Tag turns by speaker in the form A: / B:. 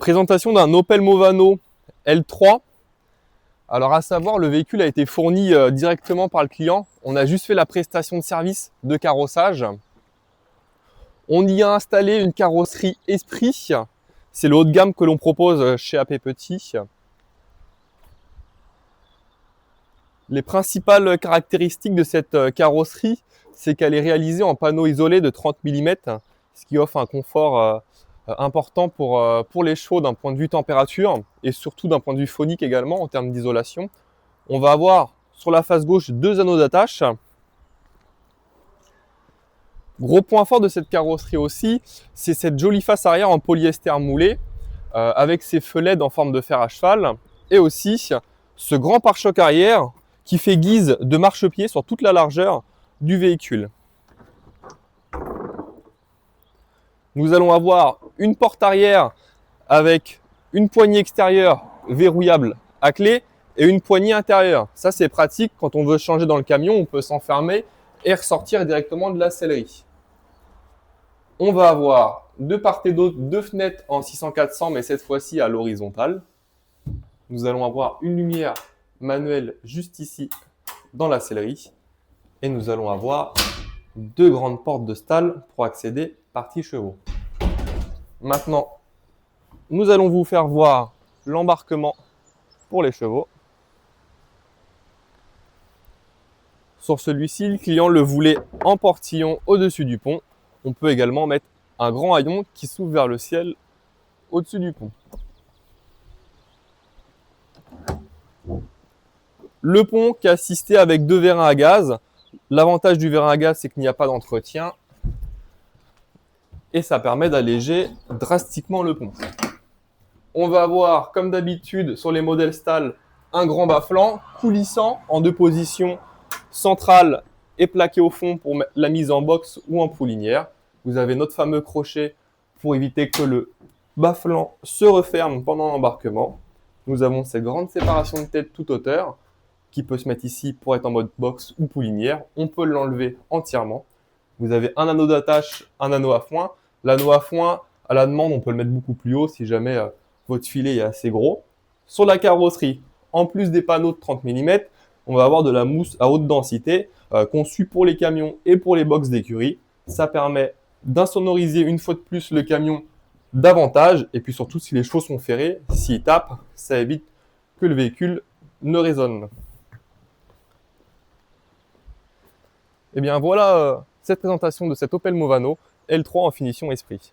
A: Présentation d'un Opel Movano L3. Alors à savoir, le véhicule a été fourni directement par le client. On a juste fait la prestation de service de carrossage. On y a installé une carrosserie Esprit. C'est le haut de gamme que l'on propose chez AP Petit. Les principales caractéristiques de cette carrosserie, c'est qu'elle est réalisée en panneau isolé de 30 mm, ce qui offre un confort important pour les chevaux d'un point de vue température et surtout d'un point de vue phonique également en termes d'isolation. On va avoir sur la face gauche 2 anneaux d'attache. Gros point fort de cette carrosserie aussi, c'est cette jolie face arrière en polyester moulé avec ses feux LED en forme de fer à cheval et aussi ce grand pare-choc arrière qui fait guise de marchepied sur toute la largeur du véhicule. Nous allons avoir une porte arrière avec une poignée extérieure verrouillable à clé et une poignée intérieure. Ça, c'est pratique quand on veut changer dans le camion, on peut s'enfermer et ressortir directement de la sellerie. On va avoir de part et d'autre 2 fenêtres en 600-400, mais cette fois-ci à l'horizontale. Nous allons avoir une lumière manuelle juste ici dans la sellerie. Et nous allons avoir 2 grandes portes de stalle pour accéder partie chevaux. Maintenant, nous allons vous faire voir l'embarquement pour les chevaux. Sur celui-ci, le client le voulait en portillon au-dessus du pont. On peut également mettre un grand haillon qui s'ouvre vers le ciel au-dessus du pont. Le pont qui est assisté avec 2 vérins à gaz. L'avantage du vérin à gaz, c'est qu'il n'y a pas d'entretien. Et ça permet d'alléger drastiquement le pont. On va avoir, comme d'habitude, sur les modèles Stahl, un grand bas-flanc coulissant en 2 positions, centrale et plaqué au fond pour la mise en box ou en poulinière. Vous avez notre fameux crochet pour éviter que le bas-flanc se referme pendant l'embarquement. Nous avons cette grande séparation de tête toute hauteur qui peut se mettre ici pour être en mode box ou poulinière. On peut l'enlever entièrement. Vous avez un anneau d'attache, un anneau à foin. L'anneau à foin, à la demande, on peut le mettre beaucoup plus haut si jamais votre filet est assez gros. Sur la carrosserie, en plus des panneaux de 30 mm, on va avoir de la mousse à haute densité conçue pour les camions et pour les box d'écurie. Ça permet d'insonoriser une fois de plus le camion davantage. Et puis surtout, si les chevaux sont ferrés, s'ils tapent, ça évite que le véhicule ne résonne. Et bien voilà cette présentation de cet Opel Movano L3 en finition Esprit.